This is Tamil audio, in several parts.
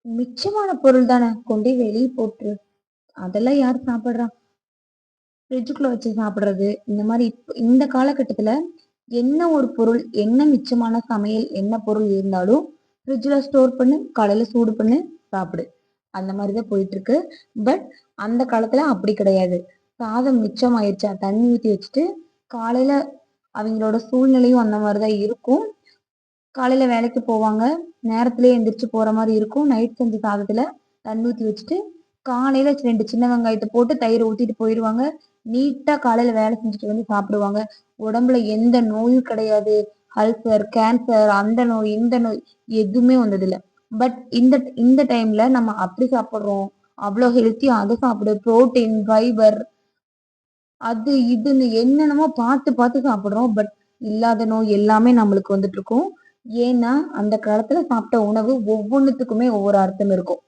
மிச்சமான பொருள் தானே கொண்டு வெளியே போட்டுரு. அதெல்லாம் யார் சாப்பிடுறா? ஃப்ரிட்ஜுக்குள்ள வச்சு சாப்பிடுறது இந்த மாதிரி இந்த காலகட்டத்துல என்ன ஒரு பொருள், என்ன மிச்சமான சமையல், என்ன பொருள் இருந்தாலும் ஃப்ரிட்ஜ்ல ஸ்டோர் பண்ணு, காலையில சூடு பண்ணு, சாப்பிடு. அந்த மாதிரிதான் போயிட்டு இருக்கு. பட் அந்த காலத்துல அப்படி கிடையாது. சாதம் மிச்சம் ஆயிடுச்சா தண்ணி ஊத்தி வச்சுட்டு காலையில அவங்களோட சூழ்நிலையும் அந்த மாதிரிதான் இருக்கும். காலையில வேலைக்கு போவாங்க, நேரத்திலேயே எந்திரிச்சு போற மாதிரி இருக்கும். நைட் செஞ்ச சாதத்துல தண்ணி ஊத்தி வச்சுட்டு காலையில 2 சின்ன வெங்காயத்தை போட்டு தயிர் ஊத்திட்டு போயிருவாங்க. நீட்டா காலையில வேலை செஞ்சுட்டு வந்து சாப்பிடுவாங்க. உடம்புல எந்த நோயும் கிடையாது. அல்சர், கேன்சர், அந்த நோய், இந்த நோய் எதுவுமே வந்ததில்ல. பட் இந்த இந்த டைம்ல நம்ம அப்படி சாப்பிடுறோம். அவ்வளவு ஹெல்த்தியா அதை சாப்பிடு, புரோட்டீன், ஃபைபர், அது இதுன்னு என்னென்னமோ பார்த்து பார்த்து சாப்பிடுறோம். பட் இல்லாத நோய் எல்லாமே நம்மளுக்கு வந்துட்டு இருக்கும். ஏன்னா அந்த காலத்துல சாப்பிட்ட உணவு ஒவ்வொன்னுத்துக்குமே ஒவ்வொரு அர்த்தம் இருக்கும்.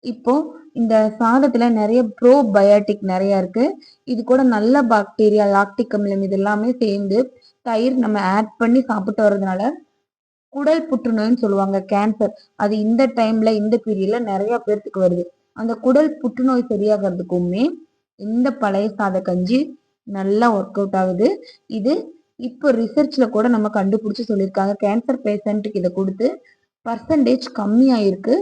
இப்போ இந்த சாதத்துல நிறைய ப்ரோபயாட்டிக் நிறைய இருக்கு. இது கூட நல்ல பாக்டீரியா, லாக்டிக் அமிலம் இது எல்லாமே சேர்ந்து தயிர் நம்ம ஆட் பண்ணி சாப்பிட்டு வர்றதுனால குடல் புற்றுநோய்ன்னு சொல்லுவாங்க, கேன்சர். அது இந்த டைம்ல இந்த பீரியட்ல நிறைய பேர்த்துக்கு வருது. அந்த குடல் புற்றுநோய் சரியாகிறதுக்குமே இந்த பழைய சாத கஞ்சி நல்லா ஒர்க் அவுட் ஆகுது. இது இப்போ ரிசர்ச்ல கூட நம்ம கண்டுபிடிச்சு சொல்லியிருக்காங்க. கேன்சர் பேஷண்ட்டுக்கு இதை கொடுத்து பர்சன்டேஜ் கம்மியாயிருக்கு.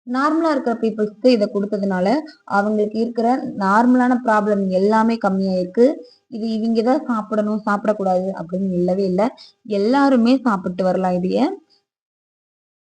நார்மலா இருக்கிற பீப்புள்ஸ்க்கு இதை கொடுத்ததுனால அவங்களுக்கு இருக்கிற நார்மலான ப்ராப்ளம் எல்லாமே கம்மியாயிருக்கு. இது இவங்க தான் சாப்பிடணும், சாப்பிடக்கூடாது அப்படின்னு இல்லவே இல்லை. எல்லாருமே சாப்பிட்டு வரலாம். இதைய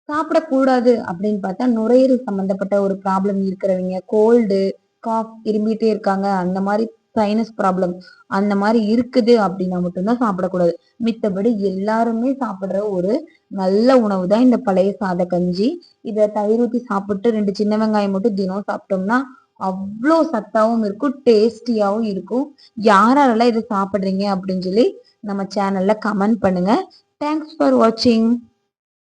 சாப்பிடக்கூடாது அப்படின்னு பார்த்தா நுரையீரல் சம்பந்தப்பட்ட ஒரு ப்ராப்ளம் இருக்கிறவங்க, கோல்டு, காஃப் இரும்பிட்டே இருக்காங்க, அந்த மாதிரி சைனஸ் ப்ராப்ளம் அந்த மாதிரி இருக்குது அப்படின்னா மட்டும்தான் சாப்பிடக்கூடாது. மித்தபடி எல்லாருமே சாப்பிடுற ஒரு நல்ல உணவு தான் இந்த பழைய சாத கஞ்சி. இதை தயிர் ஊத்தி சாப்பிட்டு 2 சின்ன வெங்காயம் மட்டும் தினம் சாப்பிட்டோம்னா அவ்வளோ சத்தாவும் இருக்கும், டேஸ்டியாவும் இருக்கும். யாரெல்லாம் இதை சாப்பிடுறீங்க அப்படின்னு சொல்லி நம்ம சேனல்ல கமெண்ட் பண்ணுங்க. தேங்க்ஸ் ஃபார் வாட்சிங்.